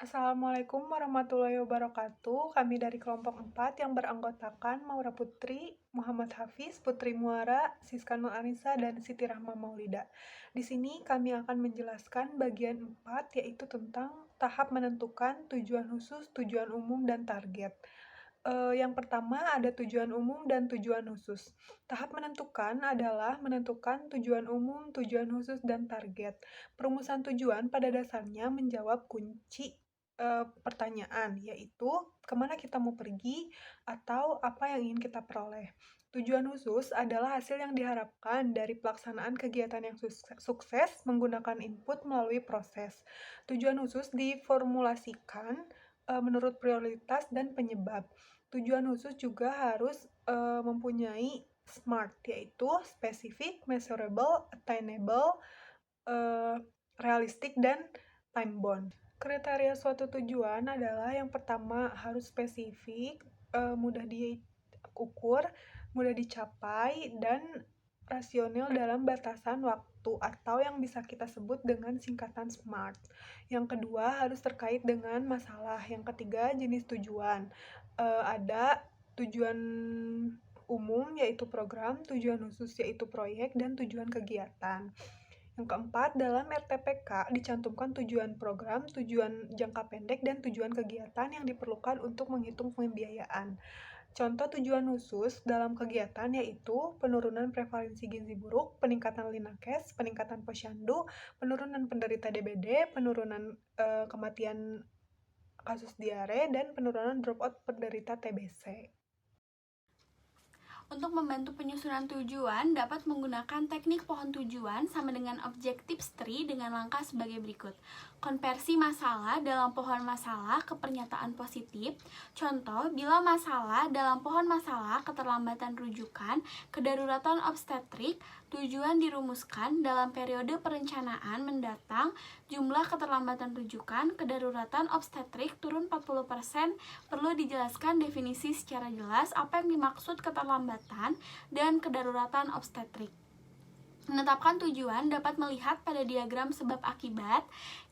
Assalamualaikum warahmatullahi wabarakatuh. Kami dari kelompok 4 yang beranggotakan Maura Putri, Muhammad Hafiz, Putri Muara, Siska Nur Anissa, dan Siti Rahma Maulida. Di sini kami akan menjelaskan bagian 4, yaitu tentang tahap menentukan tujuan khusus, tujuan umum, dan target. Yang pertama ada tujuan umum dan tujuan khusus. Tahap menentukan adalah menentukan tujuan umum, tujuan khusus, dan target. Perumusan tujuan pada dasarnya menjawab kunci pertanyaan, yaitu kemana kita mau pergi atau apa yang ingin kita peroleh. Tujuan khusus adalah hasil yang diharapkan dari pelaksanaan kegiatan yang sukses menggunakan input melalui proses. Tujuan khusus diformulasikan menurut prioritas dan penyebab. Tujuan khusus juga harus mempunyai SMART, yaitu specific, measurable, attainable, realistic, dan time bound. Kriteria suatu tujuan adalah yang pertama harus spesifik, mudah diukur, mudah dicapai, dan rasional dalam batasan waktu atau yang bisa kita sebut dengan singkatan SMART. Yang kedua harus terkait dengan masalah. Yang ketiga jenis tujuan. Ada tujuan umum yaitu program, tujuan khusus yaitu proyek, dan tujuan kegiatan. Yang keempat, dalam RTPK dicantumkan tujuan program, tujuan jangka pendek, dan tujuan kegiatan yang diperlukan untuk menghitung pembiayaan. Contoh tujuan khusus dalam kegiatan yaitu penurunan prevalensi gizi buruk, peningkatan linakes, peningkatan posyandu, penurunan penderita DBD, penurunan kematian kasus diare, dan penurunan dropout penderita TBC. Untuk membantu penyusunan tujuan, dapat menggunakan teknik pohon tujuan sama dengan objective tree dengan langkah sebagai berikut. Konversi masalah dalam pohon masalah ke pernyataan positif. Contoh, bila masalah dalam pohon masalah keterlambatan rujukan, kedaruratan obstetrik, tujuan dirumuskan dalam periode perencanaan mendatang, jumlah keterlambatan rujukan, kedaruratan obstetrik turun 40%, perlu dijelaskan definisi secara jelas apa yang dimaksud keterlambatan dan kedaruratan obstetrik. Menetapkan tujuan dapat melihat pada diagram sebab akibat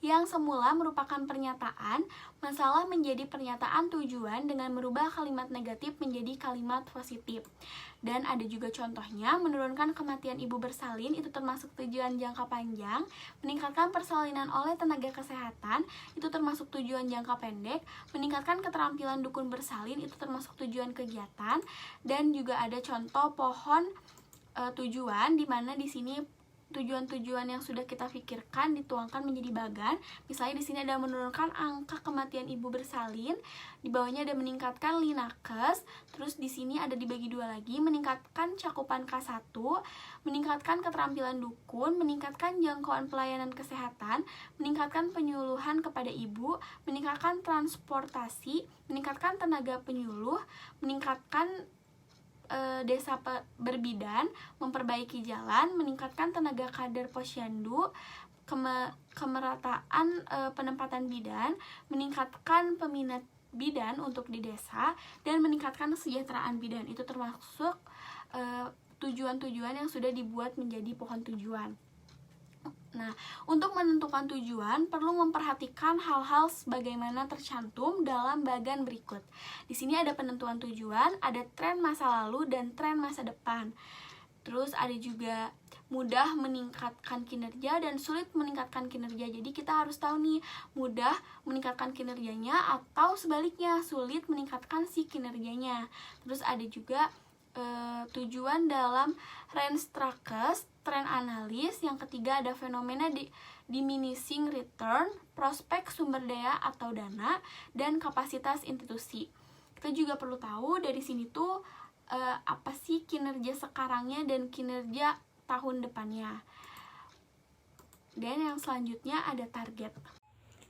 yang semula merupakan pernyataan, masalah menjadi pernyataan tujuan dengan merubah kalimat negatif menjadi kalimat positif. Dan ada juga contohnya, menurunkan kematian ibu bersalin itu termasuk tujuan jangka panjang, meningkatkan persalinan oleh tenaga kesehatan itu termasuk tujuan jangka pendek, meningkatkan keterampilan dukun bersalin itu termasuk tujuan kegiatan, dan juga ada contoh pohon tujuan di mana di sini tujuan-tujuan yang sudah kita pikirkan dituangkan menjadi bagan. Misalnya di sini ada menurunkan angka kematian ibu bersalin, di bawahnya ada meningkatkan linakes, terus di sini ada dibagi dua lagi, meningkatkan cakupan K1, meningkatkan keterampilan dukun, meningkatkan jangkauan pelayanan kesehatan, meningkatkan penyuluhan kepada ibu, meningkatkan transportasi, meningkatkan tenaga penyuluh, meningkatkan desa berbidan, memperbaiki jalan, meningkatkan tenaga kader posyandu, kemerataan penempatan bidan, meningkatkan peminat bidan untuk di desa, dan meningkatkan kesejahteraan bidan. Itu termasuk tujuan-tujuan yang sudah dibuat menjadi pohon tujuan. Nah, untuk menentukan tujuan perlu memperhatikan hal-hal sebagaimana tercantum dalam bagan berikut. Di sini ada penentuan tujuan, ada tren masa lalu dan tren masa depan. Terus ada juga mudah meningkatkan kinerja dan sulit meningkatkan kinerja. Jadi kita harus tahu nih, mudah meningkatkan kinerjanya atau sebaliknya sulit meningkatkan si kinerjanya. Terus ada juga tujuan dalam Renstra-Kes, tren analis. Yang ketiga ada fenomena diminishing return, prospek sumber daya atau dana, dan kapasitas institusi. Kita juga perlu tahu dari sini tuh apa sih kinerja sekarangnya dan kinerja tahun depannya. Dan yang selanjutnya ada target.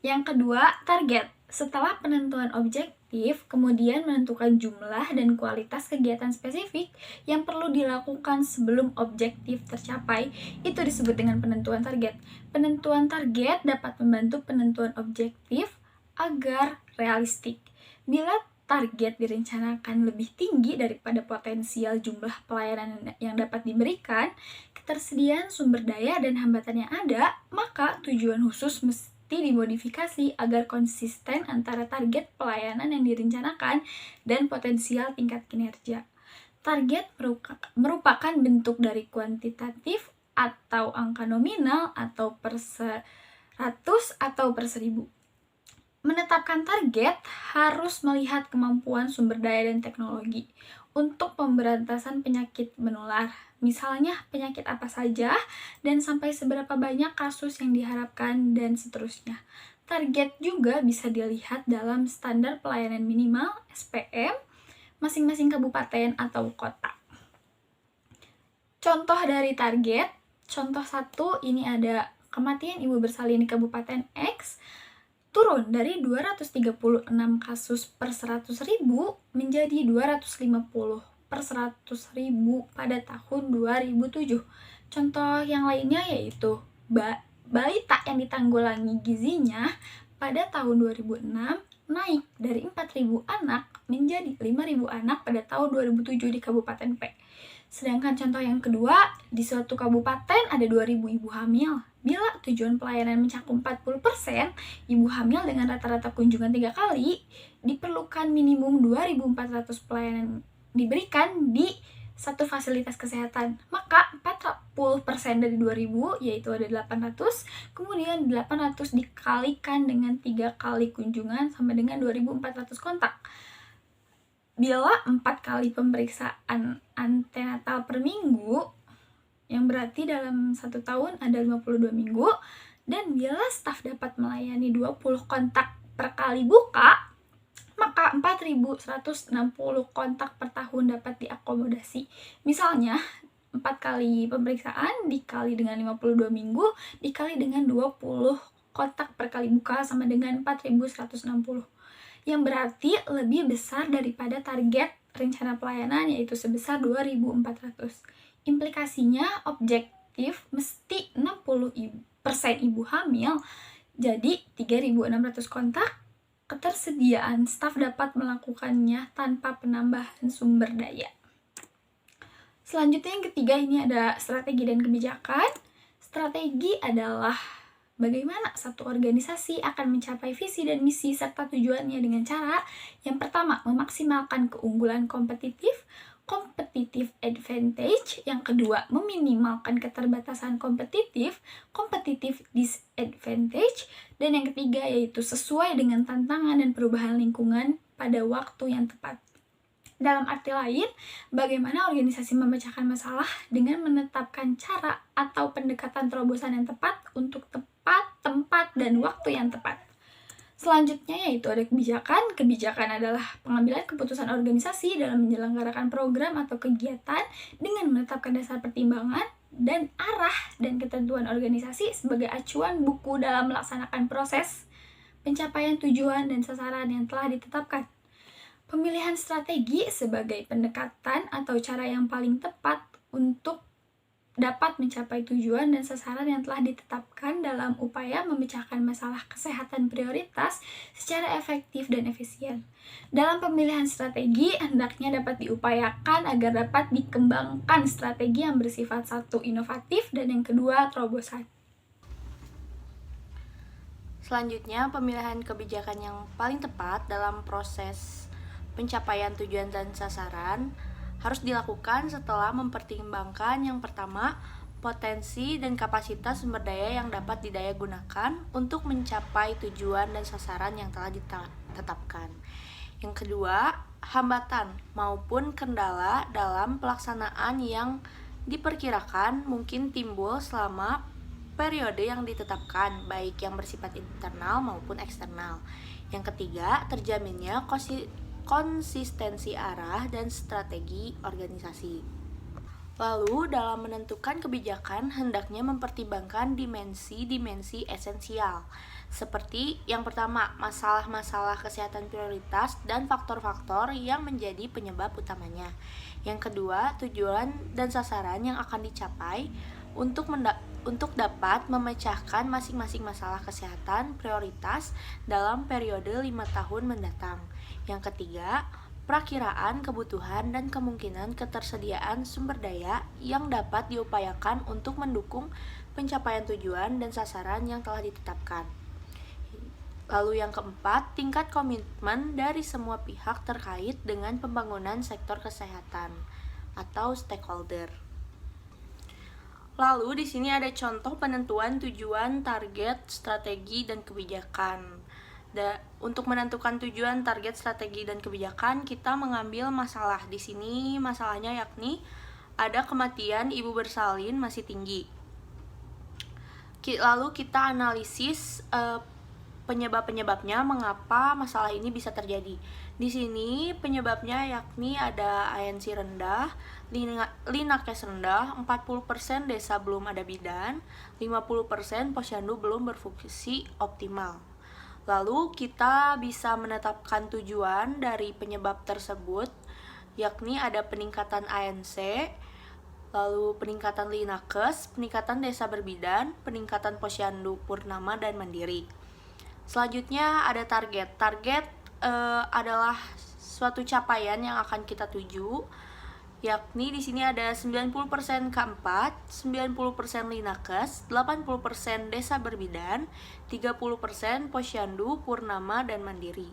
Yang kedua, target. Setelah penentuan objektif, kemudian menentukan jumlah dan kualitas kegiatan spesifik yang perlu dilakukan sebelum objektif tercapai, itu disebut dengan penentuan target. Penentuan target dapat membantu penentuan objektif agar realistik. Bila target direncanakan lebih tinggi daripada potensial jumlah pelayanan yang dapat diberikan, ketersediaan sumber daya dan hambatan yang ada, maka tujuan khusus mesti seperti dimodifikasi agar konsisten antara target pelayanan yang direncanakan dan potensial tingkat kinerja. Target merupakan bentuk dari kuantitatif atau angka nominal atau per 100 atau per 1000. Menetapkan target harus melihat kemampuan sumber daya dan teknologi untuk pemberantasan penyakit menular. Misalnya penyakit apa saja dan sampai seberapa banyak kasus yang diharapkan dan seterusnya. Target juga bisa dilihat dalam standar pelayanan minimal (SPM) masing-masing kabupaten atau kota. Contoh dari target, contoh 1 ini ada kematian ibu bersalin di Kabupaten X turun dari 236 kasus per 100.000 menjadi 250 per 100.000 pada tahun 2007. Contoh yang lainnya yaitu balita yang ditanggulangi gizinya pada tahun 2006 naik dari 4.000 anak menjadi 5.000 anak pada tahun 2007 di Kabupaten P. Sedangkan contoh yang kedua, di suatu kabupaten ada 2.000 ibu hamil. Bila tujuan pelayanan mencakup 40%, ibu hamil dengan rata-rata kunjungan 3 kali, diperlukan minimum 2.400 pelayanan diberikan di satu fasilitas kesehatan. Maka 40% dari 2.000, yaitu ada 800, kemudian 800 dikalikan dengan 3 kali kunjungan sama dengan 2.400 kontak. Bila 4 kali pemeriksaan antenatal per minggu, yang berarti dalam 1 tahun ada 52 minggu, dan bila staf dapat melayani 20 kontak per kali buka, maka 4.160 kontak per tahun dapat diakomodasi. Misalnya, 4 kali pemeriksaan dikali dengan 52 minggu, dikali dengan 20 kontak per kali buka sama dengan 4.160. Yang berarti lebih besar daripada target rencana pelayanan yaitu sebesar 2.400. Implikasinya objektif mesti 60% ibu hamil, jadi 3.600 kontak. Ketersediaan staf dapat melakukannya tanpa penambahan sumber daya. Selanjutnya yang ketiga ini ada strategi dan kebijakan. Strategi adalah bagaimana satu organisasi akan mencapai visi dan misi serta tujuannya dengan cara yang pertama, memaksimalkan keunggulan kompetitif advantage. Yang kedua, meminimalkan keterbatasan competitive disadvantage. Dan yang ketiga yaitu sesuai dengan tantangan dan perubahan lingkungan pada waktu yang tepat. Dalam arti lain, bagaimana organisasi memecahkan masalah dengan menetapkan cara atau pendekatan terobosan yang tepat untuk tempat, dan waktu yang tepat. Selanjutnya yaitu ada kebijakan. Kebijakan adalah pengambilan keputusan organisasi dalam menyelenggarakan program atau kegiatan dengan menetapkan dasar pertimbangan dan arah dan ketentuan organisasi sebagai acuan buku dalam melaksanakan proses pencapaian tujuan dan sasaran yang telah ditetapkan. Pemilihan strategi sebagai pendekatan atau cara yang paling tepat untuk dapat mencapai tujuan dan sasaran yang telah ditetapkan dalam upaya memecahkan masalah kesehatan prioritas secara efektif dan efisien. Dalam pemilihan strategi, hendaknya dapat diupayakan agar dapat dikembangkan strategi yang bersifat satu, inovatif, dan yang kedua, terobosan. Selanjutnya, pemilihan kebijakan yang paling tepat dalam proses pencapaian tujuan dan sasaran harus dilakukan setelah mempertimbangkan yang pertama, potensi dan kapasitas sumber daya yang dapat didaya gunakan untuk mencapai tujuan dan sasaran yang telah ditetapkan. Yang kedua, hambatan maupun kendala dalam pelaksanaan yang diperkirakan mungkin timbul selama periode yang ditetapkan, baik yang bersifat internal maupun eksternal. Yang ketiga, terjaminnya konsistensi arah dan strategi organisasi. Lalu, dalam menentukan kebijakan, hendaknya mempertimbangkan dimensi-dimensi esensial, seperti yang pertama, masalah-masalah kesehatan prioritas dan faktor-faktor yang menjadi penyebab utamanya. Yang kedua, tujuan dan sasaran yang akan dicapai untuk dapat memecahkan masing-masing masalah kesehatan prioritas dalam periode 5 tahun mendatang. Yang ketiga, perakiraan kebutuhan dan kemungkinan ketersediaan sumber daya yang dapat diupayakan untuk mendukung pencapaian tujuan dan sasaran yang telah ditetapkan. Lalu yang keempat, tingkat komitmen dari semua pihak terkait dengan pembangunan sektor kesehatan atau stakeholder. Lalu di sini ada contoh penentuan tujuan, target, strategi, dan kebijakan. Untuk menentukan tujuan, target, strategi, dan kebijakan, kita mengambil masalah. Di sini masalahnya yakni ada kematian ibu bersalin masih tinggi. Lalu kita analisis penyebab-penyebabnya mengapa masalah ini bisa terjadi. Di sini penyebabnya yakni ada ANC rendah, Linakes rendah, 40% desa belum ada bidan, 50% posyandu belum berfungsi optimal. Lalu kita bisa menetapkan tujuan dari penyebab tersebut, yakni ada peningkatan ANC, lalu peningkatan Linakes, peningkatan desa berbidan, peningkatan posyandu purnama dan mandiri. Selanjutnya ada target. Target adalah suatu capaian yang akan kita tuju, yakni di sini ada 90% K4, 90% Linakes, 80% desa berbidan, 30% posyandu purnama dan mandiri.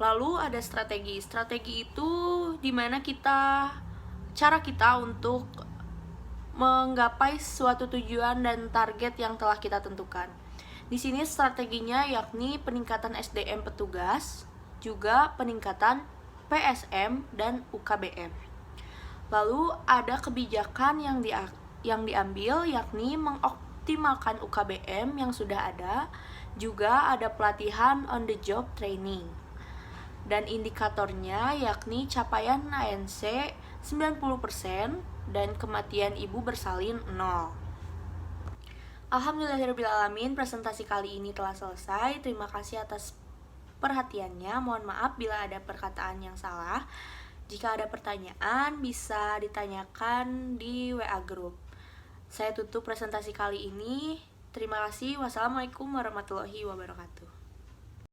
Lalu ada strategi. Strategi itu dimana cara kita untuk menggapai suatu tujuan dan target yang telah kita tentukan. Di sini strateginya yakni peningkatan SDM petugas, juga peningkatan PSM dan UKBM. Lalu ada kebijakan yang diambil yakni mengoptimalkan UKBM yang sudah ada, juga ada pelatihan on the job training. Dan indikatornya yakni capaian ANC 90% dan kematian ibu bersalin 0. Alhamdulillahirrabbilalamin, presentasi kali ini telah selesai. Terima kasih atas perhatiannya. Mohon maaf bila ada perkataan yang salah. Jika ada pertanyaan, bisa ditanyakan di WA Group. Saya tutup presentasi kali ini. Terima kasih. Wassalamualaikum warahmatullahi wabarakatuh.